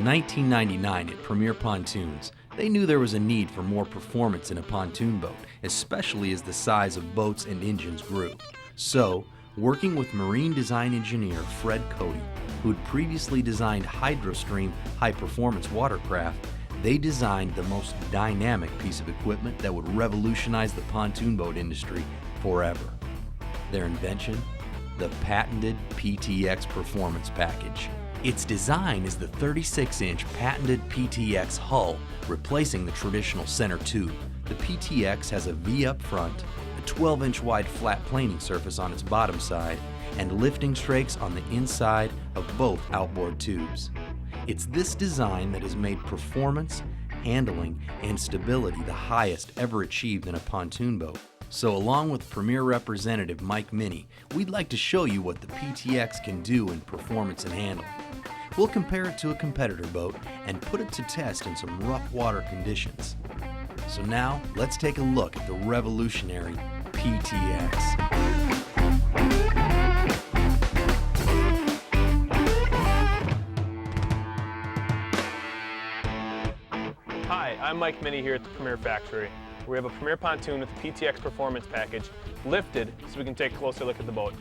In 1999 at Premier Pontoons, they knew there was a need for more performance in a pontoon boat, especially as the size of boats and engines grew. So, working with marine design engineer Fred Cody, who had previously designed HydroStream high-performance watercraft, they designed the most dynamic piece of equipment that would revolutionize the pontoon boat industry forever. Their invention? The patented PTX Performance package. Its design is the 36-inch patented PTX hull, replacing the traditional center tube. The PTX has a V up front, a 12-inch wide flat planing surface on its bottom side, and lifting strakes on the inside of both outboard tubes. It's this design that has made performance, handling, and stability the highest ever achieved in a pontoon boat. So along with Premier representative Mike Minnie, we'd like to show you what the PTX can do in performance and handling. We'll compare it to a competitor boat and put it to test in some rough water conditions. So now, let's take a look at the revolutionary PTX. Hi, I'm Mike Minnie here at the Premier Factory. We have a Premier pontoon with the PTX Performance package lifted so we can take a closer look at the boat.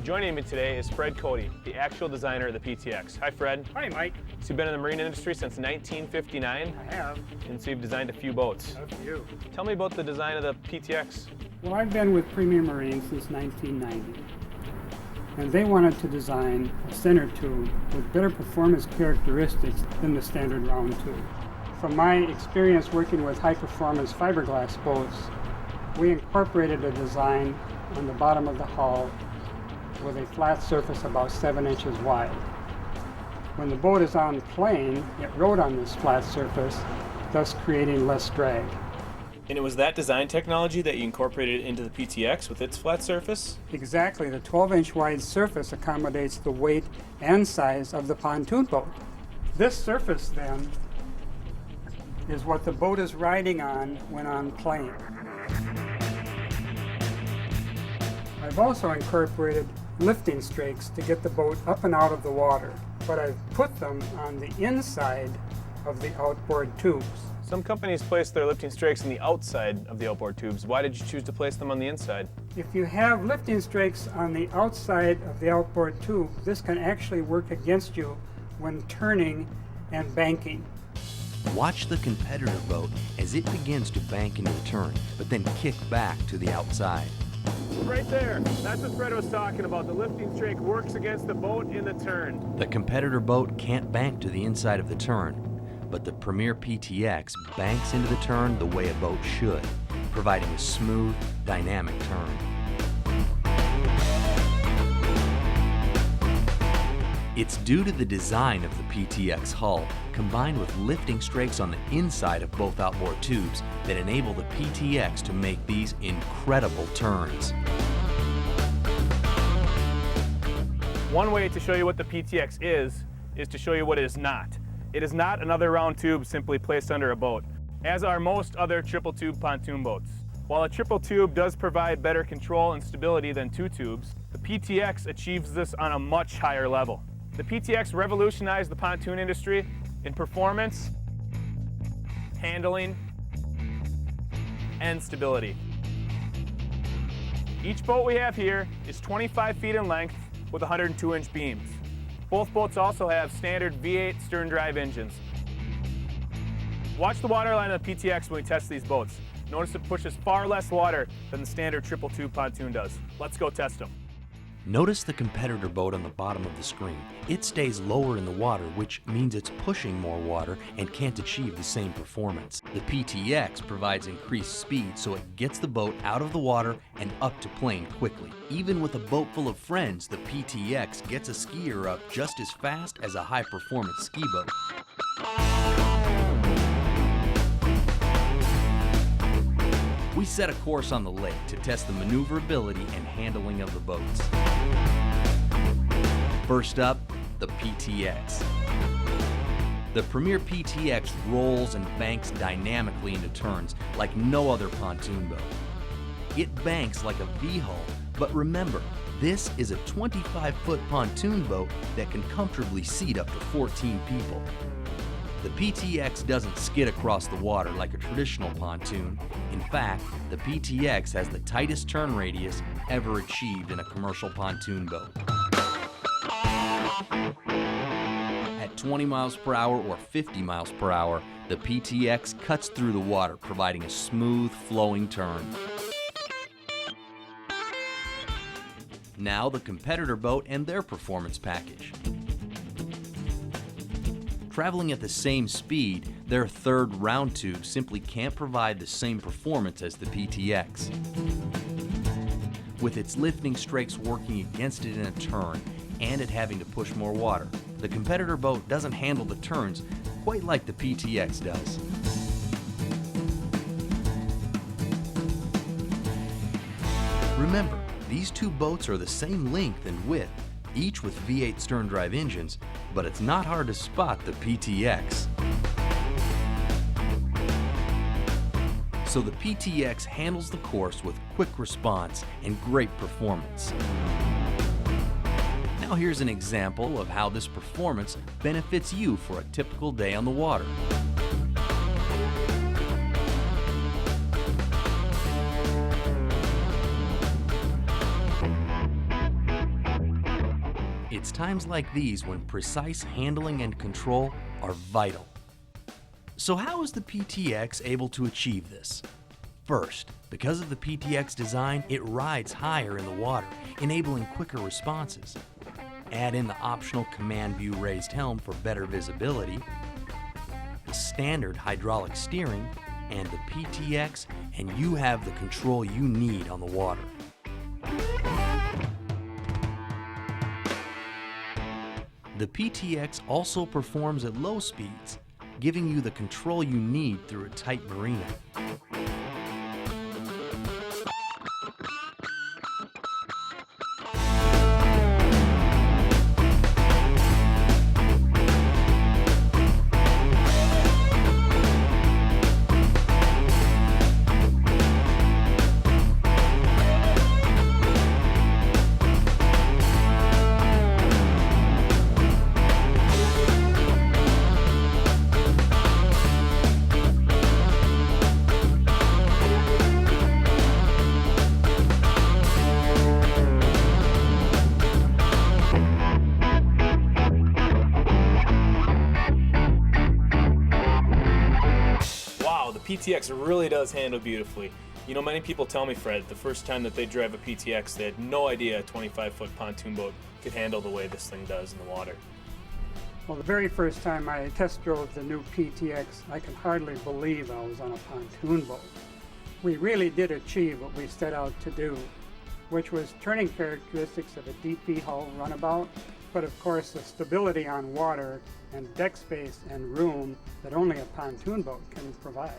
Joining me today is Fred Cody, the actual designer of the PTX. Hi, Fred. Hi, Mike. So you've been in the marine industry since 1959? I have. And so you've designed a few boats. A few. Tell me about the design of the PTX. Well, I've been with Premier Marine since 1990. And they wanted to design a center tube with better performance characteristics than the standard round tube. From my experience working with high-performance fiberglass boats, we incorporated a design on the bottom of the hull with a flat surface about 7 inches wide. When the boat is on plane, it rode on this flat surface, thus creating less drag. And it was that design technology that you incorporated into the PTX with its flat surface? Exactly. The 12-inch wide surface accommodates the weight and size of the pontoon boat. This surface, then, is what the boat is riding on when on plane. I've also incorporated lifting strakes to get the boat up and out of the water, but I've put them on the inside of the outboard tubes. Some companies place their lifting strakes on the outside of the outboard tubes. Why did you choose to place them on the inside? If you have lifting strakes on the outside of the outboard tube, this can actually work against you when turning and banking. Watch the competitor boat as it begins to bank into the turn, but then kick back to the outside. Right there. That's what Fred was talking about. The lifting strake works against the boat in the turn. The competitor boat can't bank to the inside of the turn, but the Premier PTX banks into the turn the way a boat should, providing a smooth, dynamic turn. It's due to the design of the PTX hull, combined with lifting strakes on the inside of both outboard tubes, that enable the PTX to make these incredible turns. One way to show you what the PTX is to show you what it is not. It is not another round tube simply placed under a boat, as are most other triple tube pontoon boats. While a triple tube does provide better control and stability than two tubes, the PTX achieves this on a much higher level. The PTX revolutionized the pontoon industry in performance, handling, and stability. Each boat we have here is 25 feet in length with 102-inch beams. Both boats also have standard V8 sterndrive engines. Watch the waterline of the PTX when we test these boats. Notice it pushes far less water than the standard triple tube pontoon does. Let's go test them. Notice the competitor boat on the bottom of the screen. It stays lower in the water, which means it's pushing more water and can't achieve the same performance. The PTX provides increased speed, so it gets the boat out of the water and up to plane quickly. Even with a boat full of friends, the PTX gets a skier up just as fast as a high-performance ski boat. We set a course on the lake to test the maneuverability and handling of the boats. First up, the PTX. The Premier PTX rolls and banks dynamically into turns like no other pontoon boat. It banks like a V-hull, but remember, this is a 25-foot pontoon boat that can comfortably seat up to 14 people. The PTX doesn't skid across the water like a traditional pontoon. In fact, the PTX has the tightest turn radius ever achieved in a commercial pontoon boat. At 20 miles per hour or 50 miles per hour, the PTX cuts through the water, providing a smooth, flowing turn. Now the competitor boat and their performance package. Traveling at the same speed, their third round tube simply can't provide the same performance as the PTX. With its lifting strakes working against it in a turn and it having to push more water, the competitor boat doesn't handle the turns quite like the PTX does. Remember, these two boats are the same length and width, each with V8 sterndrive engines, but it's not hard to spot the PTX. So the PTX handles the course with quick response and great performance. Now here's an example of how this performance benefits you for a typical day on the water. It's times like these when precise handling and control are vital. So how is the PTX able to achieve this? First, because of the PTX design, it rides higher in the water, enabling quicker responses. Add in the optional command view raised helm for better visibility, the standard hydraulic steering, and the PTX, and you have the control you need on the water. The PTX also performs at low speeds, giving you the control you need through a tight marina. PTX really does handle beautifully. You know, many people tell me, Fred, the first time that they drive a PTX, they had no idea a 25-foot pontoon boat could handle the way this thing does in the water. Well, the very first time I test drove the new PTX, I can hardly believe I was on a pontoon boat. We really did achieve what we set out to do, which was turning characteristics of a DP hull runabout, but of course the stability on water and deck space and room that only a pontoon boat can provide.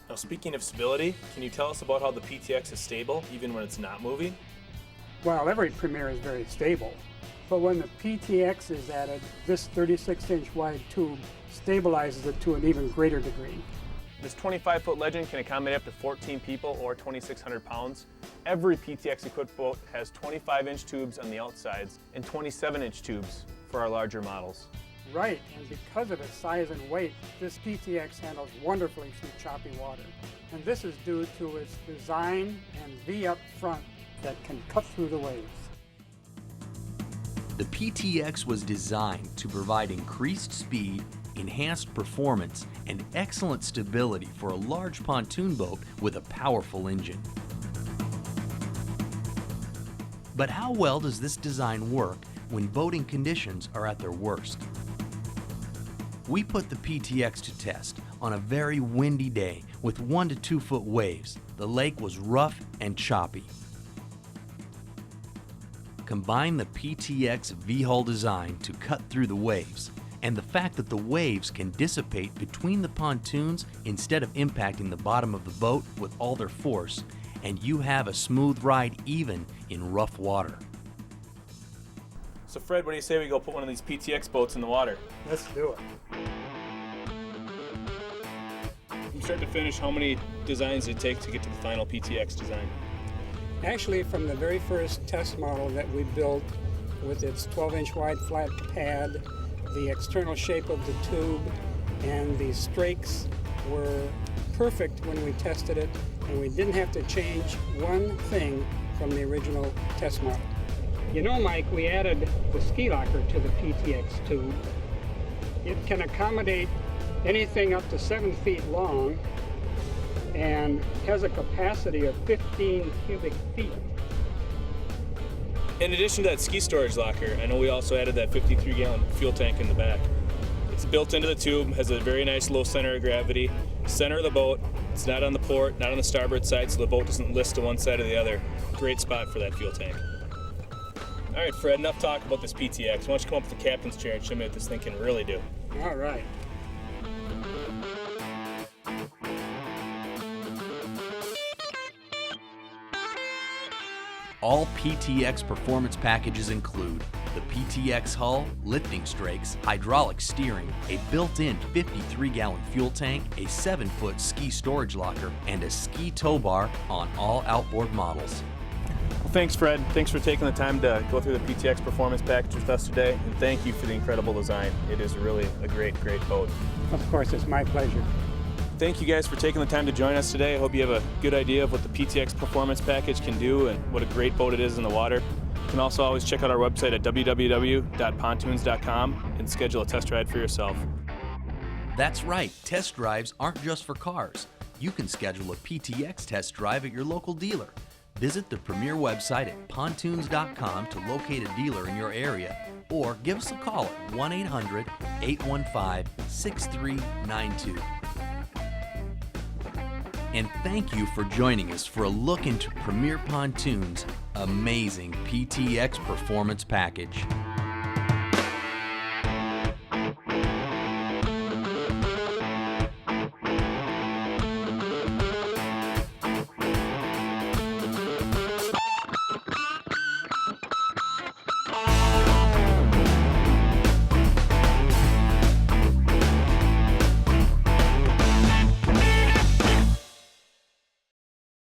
Now, speaking of stability, can you tell us about how the PTX is stable even when it's not moving? Well, every Premier is very stable, but when the PTX is added, this 36-inch wide tube stabilizes it to an even greater degree. This 25-foot Legend can accommodate up to 14 people or 2,600 pounds. Every PTX equipped boat has 25-inch tubes on the outsides and 27-inch tubes for our larger models. Right, and because of its size and weight, this PTX handles wonderfully through choppy water. And this is due to its design and V-up front that can cut through the waves. The PTX was designed to provide increased speed, enhanced performance, and excellent stability for a large pontoon boat with a powerful engine. But how well does this design work when boating conditions are at their worst? We put the PTX to test on a very windy day with 1 to 2 foot waves. The lake was rough and choppy. Combine the PTX V-hull design to cut through the waves, and the fact that the waves can dissipate between the pontoons instead of impacting the bottom of the boat with all their force, and you have a smooth ride even in rough water. So Fred, what do you say we go put one of these PTX boats in the water? Let's do it. From start to finish, how many designs did it take to get to the final PTX design? Actually, from the very first test model that we built with its 12-inch wide flat pad, the external shape of the tube, and the strakes were perfect when we tested it, and we didn't have to change one thing from the original test model. You know, Mike, we added the ski locker to the PTX tube. It can accommodate anything up to 7 feet long and has a capacity of 15 cubic feet. In addition to that ski storage locker, I know we also added that 53-gallon fuel tank in the back. It's built into the tube, has a very nice low center of gravity. Center of the boat, it's not on the port, not on the starboard side, so the boat doesn't list to one side or the other. Great spot for that fuel tank. All right, Fred, enough talk about this PTX. Why don't you come up with the captain's chair and show me what this thing can really do. All right. All PTX Performance packages include the PTX hull, lifting strakes, hydraulic steering, a built-in 53-gallon fuel tank, a 7-foot ski storage locker, and a ski tow bar on all outboard models. Well, thanks, Fred. Thanks for taking the time to go through the PTX Performance package with us today, and thank you for the incredible design. It is really a great, great boat. Of course, it's my pleasure. Thank you guys for taking the time to join us today. I hope you have a good idea of what the PTX Performance package can do and what a great boat it is in the water. You can also always check out our website at www.pontoons.com and schedule a test ride for yourself. That's right, test drives aren't just for cars. You can schedule a PTX test drive at your local dealer. Visit the premier website at pontoons.com to locate a dealer in your area, or give us a call at 1-800-815-6392. And thank you for joining us for a look into Premier Pontoons' amazing PTX Performance package.